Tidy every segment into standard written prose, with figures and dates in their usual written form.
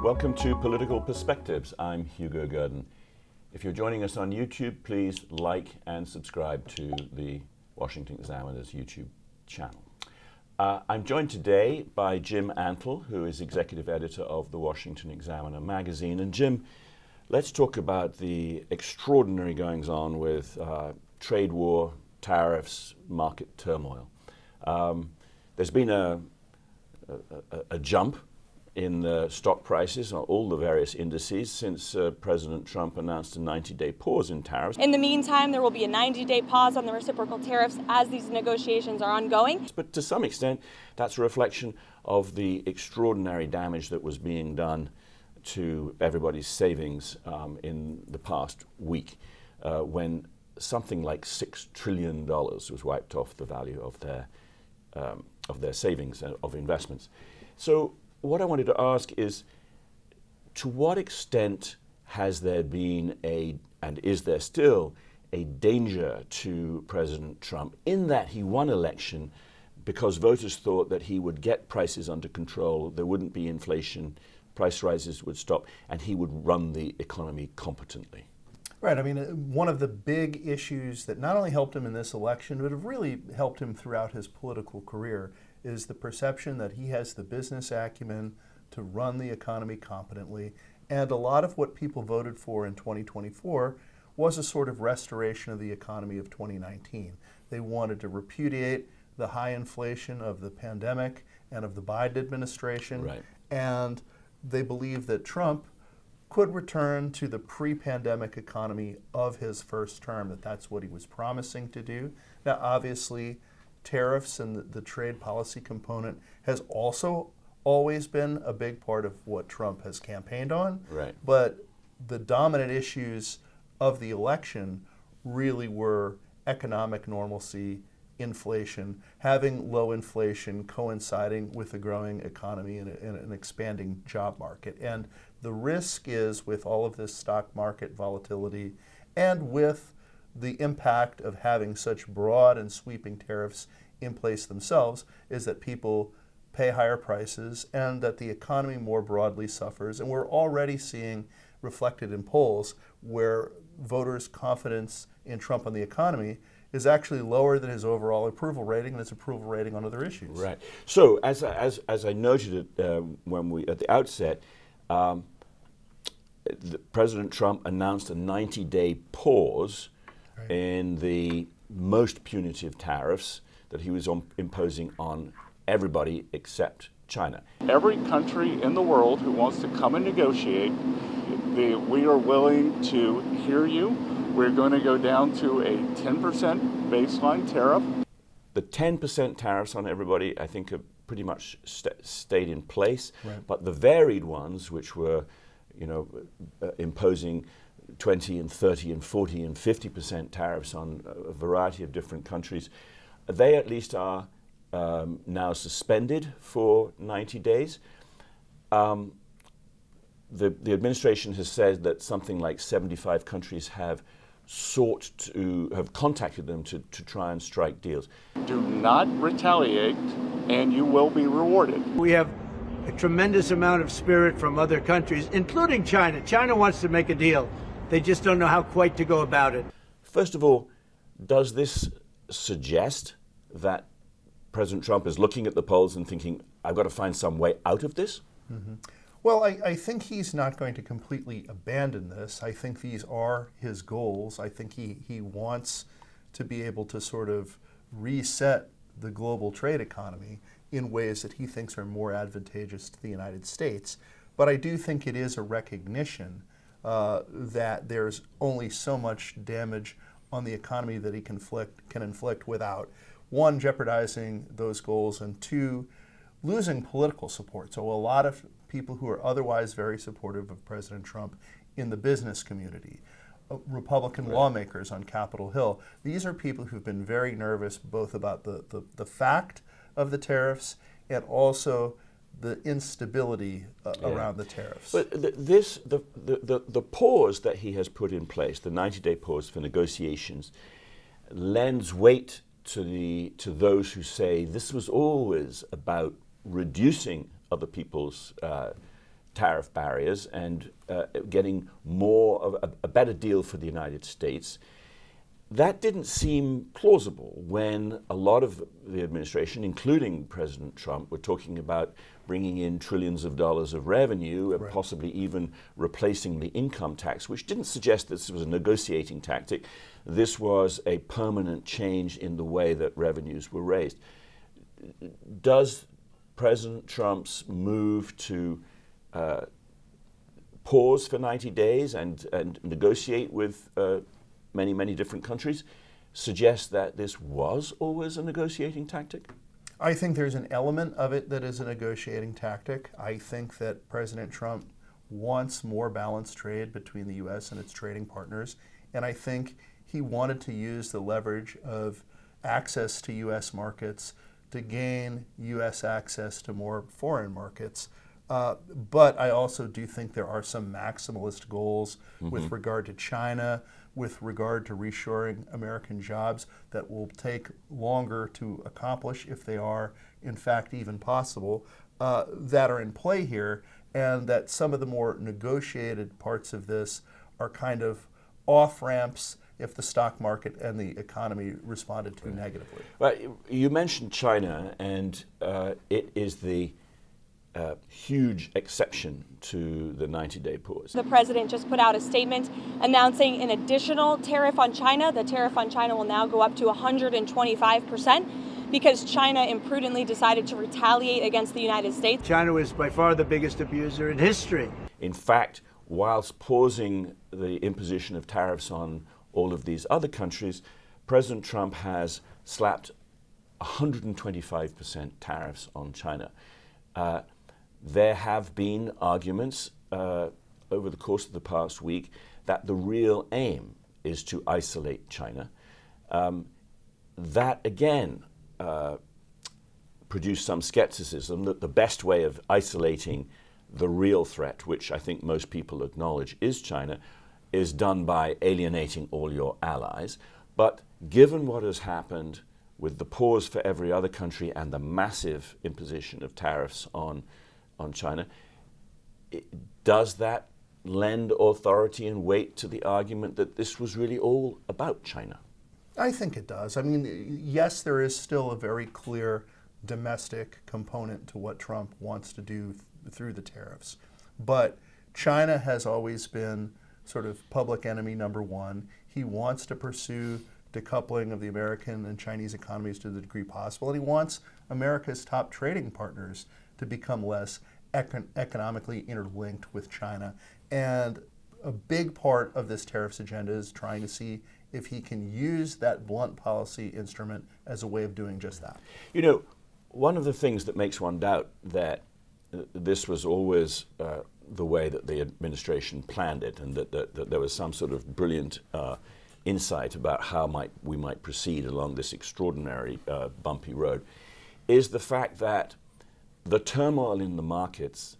Welcome to Political Perspectives. I'm Hugo Gurdon. If you're joining us on YouTube, please like and subscribe to the Washington Examiner's YouTube channel. I'm joined today by Jim Antle, who is executive editor of the Washington Examiner magazine. And Jim, let's talk about the extraordinary goings-on with trade war, tariffs, market turmoil. There's been a jump in the stock prices on all the various indices since President Trump announced a 90-day pause in tariffs. In the meantime, there will be a 90-day pause on the reciprocal tariffs as these negotiations are ongoing. But to some extent, that's a reflection of the extraordinary damage that was being done to everybody's savings in the past week when something like $6 trillion was wiped off the value of their savings, of investments. So what I wanted to ask is, to what extent has there been and is there still a danger to President Trump in that he won election because voters thought that he would get prices under control, there wouldn't be inflation, price rises would stop, and he would run the economy competently? Right. I mean, one of the big issues that not only helped him in this election, but have really helped him throughout his political career is the perception that he has the business acumen to run the economy competently. And a lot of what people voted for in 2024 was a sort of restoration of the economy of 2019. They wanted to repudiate the high inflation of the pandemic and of the Biden administration. Right. And they believed that Trump could return to the pre-pandemic economy of his first term, that's what he was promising to do. Now, obviously, tariffs and the trade policy component has also always been a big part of what Trump has campaigned on. Right. But the dominant issues of the election really were economic normalcy, inflation, having low inflation coinciding with a growing economy and an expanding job market. And the risk is, with all of this stock market volatility and with the impact of having such broad and sweeping tariffs in place themselves, is that people pay higher prices and that the economy more broadly suffers. And we're already seeing reflected in polls where voters' confidence in Trump on the economy is actually lower than his overall approval rating and his approval rating on other issues. Right. So as I noted it when we at the outset, President Trump announced a 90-day pause in the most punitive tariffs that he was imposing on everybody except China. Every country in the world who wants to come and negotiate, we are willing to hear you. We're going to go down to a 10% baseline tariff. The 10% tariffs on everybody, I think, have pretty much stayed in place. Right. But the varied ones, which were, imposing 20 and 30 and 40 and 50% tariffs on a variety of different countries, they at least are now suspended for 90 days. The administration has said that something like 75 countries have contacted them to try and strike deals. Do not retaliate, and you will be rewarded. We have a tremendous amount of spirit from other countries, including China. China wants to make a deal. They just don't know how quite to go about it. First of all, does this suggest that President Trump is looking at the polls and thinking, I've got to find some way out of this? Mm-hmm. Well, I think he's not going to completely abandon this. I think these are his goals. I think he wants to be able to sort of reset the global trade economy in ways that he thinks are more advantageous to the United States. But I do think it is a recognition that there's only so much damage on the economy that he can inflict without, one, jeopardizing those goals, and two, losing political support. So a lot of people who are otherwise very supportive of President Trump in the business community, Republican lawmakers on Capitol Hill, these are people who've been very nervous both about the fact of the tariffs and also the instability around the tariffs. But the pause that he has put in place, the 90-day pause for negotiations, lends weight to those who say this was always about reducing other people's tariff barriers and getting more of a better deal for the United States. That didn't seem plausible when a lot of the administration, including President Trump, were talking about bringing in trillions of dollars of revenue and possibly even replacing the income tax, which didn't suggest this was a negotiating tactic. This was a permanent change in the way that revenues were raised. Does President Trump's move to pause for 90 days and negotiate with many different countries suggest that this was always a negotiating tactic? I think there's an element of it that is a negotiating tactic. I think that President Trump wants more balanced trade between the U.S. and its trading partners, and I think he wanted to use the leverage of access to U.S. markets to gain U.S. access to more foreign markets. But I also do think there are some maximalist goals with regard to China, with regard to reshoring American jobs that will take longer to accomplish, if they are in fact even possible, that are in play here, and that some of the more negotiated parts of this are kind of off-ramps if the stock market and the economy responded too negatively. Well, you mentioned China, and it is the huge exception to the 90-day pause. The president just put out a statement announcing an additional tariff on China. The tariff on China will now go up to 125% because China imprudently decided to retaliate against the United States. China was by far the biggest abuser in history. In fact, whilst pausing the imposition of tariffs on all of these other countries, President Trump has slapped 125% tariffs on China. There have been arguments over the course of the past week that the real aim is to isolate China. That again produced some skepticism that the best way of isolating the real threat, which I think most people acknowledge is China, is done by alienating all your allies. But given what has happened with the pause for every other country and the massive imposition of tariffs on China, does that lend authority and weight to the argument that this was really all about China? I think it does. I mean, yes, there is still a very clear domestic component to what Trump wants to do through the tariffs. But China has always been sort of public enemy number one. He wants to pursue decoupling of the American and Chinese economies to the degree possible, and he wants America's top trading partners to become less economically interlinked with China. And a big part of this tariffs agenda is trying to see if he can use that blunt policy instrument as a way of doing just that. You know, one of the things that makes one doubt that this was always the way that the administration planned it, and that there was some sort of brilliant insight about how we might proceed along this extraordinary bumpy road, is the fact that the turmoil in the markets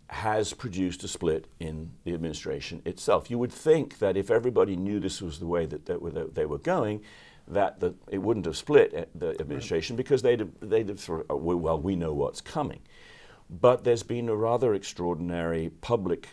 has produced a split in the administration itself. You would think that if everybody knew this was the way that they were going, that it wouldn't have split the administration, because they'd have sort of, well, we know what's coming. But there's been a rather extraordinary public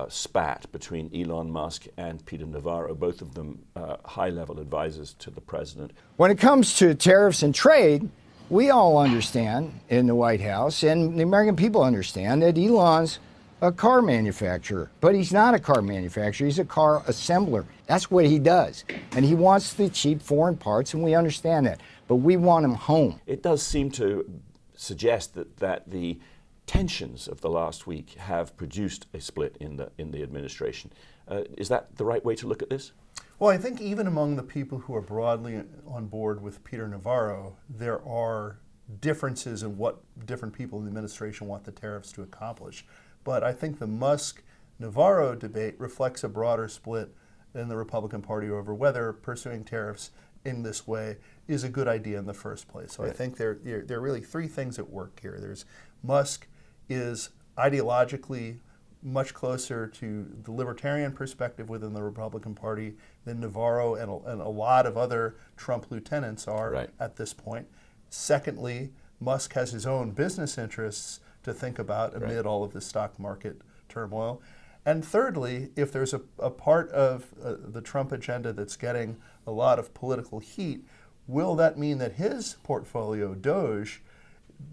spat between Elon Musk and Peter Navarro, both of them high-level advisors to the president. When it comes to tariffs and trade, we all understand in the White House, and the American people understand, that Elon's a car manufacturer. But he's not a car manufacturer, he's a car assembler. That's what he does. And he wants the cheap foreign parts, and we understand that. But we want him home. It does seem to suggest that the tensions of the last week have produced a split in the administration. Is that the right way to look at this? Well, I think even among the people who are broadly on board with Peter Navarro, there are differences in what different people in the administration want the tariffs to accomplish. But I think the Musk-Navarro debate reflects a broader split in the Republican Party over whether pursuing tariffs in this way is a good idea in the first place. So I think there are really three things at work here. There's Musk is ideologically much closer to the libertarian perspective within the Republican Party than Navarro and a lot of other Trump lieutenants are at this point. Secondly, Musk has his own business interests to think about amid all of the stock market turmoil? And thirdly, if there's a part of the Trump agenda that's getting a lot of political heat, will that mean that his portfolio, Doge,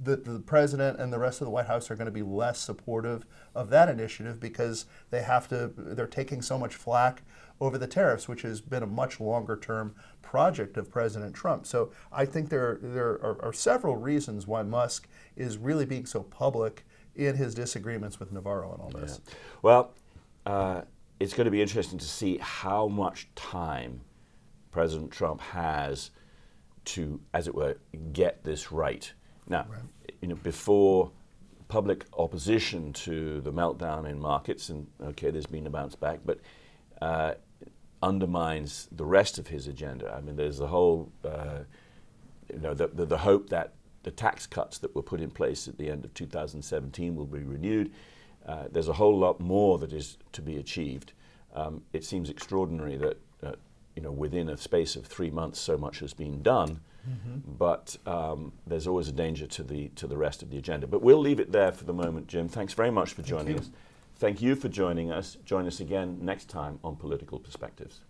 that the president and the rest of the White House are going to be less supportive of that initiative because they're taking so much flack over the tariffs, which has been a much longer term project of President Trump. So I think there are several reasons why Musk is really being so public in his disagreements with Navarro and all this. Yeah. Well, it's going to be interesting to see how much time President Trump has to, as it were, get this right. Now, before public opposition to the meltdown in markets, and okay, there's been a bounce back, but undermines the rest of his agenda. I mean, there's the whole, the hope that the tax cuts that were put in place at the end of 2017 will be renewed. There's a whole lot more that is to be achieved. It seems extraordinary that within a space of 3 months so much has been done, but there's always a danger to the rest of the agenda. But we'll leave it there for the moment, Jim. Thanks very much for joining us. Thank you for joining us. Join us again next time on Political Perspectives.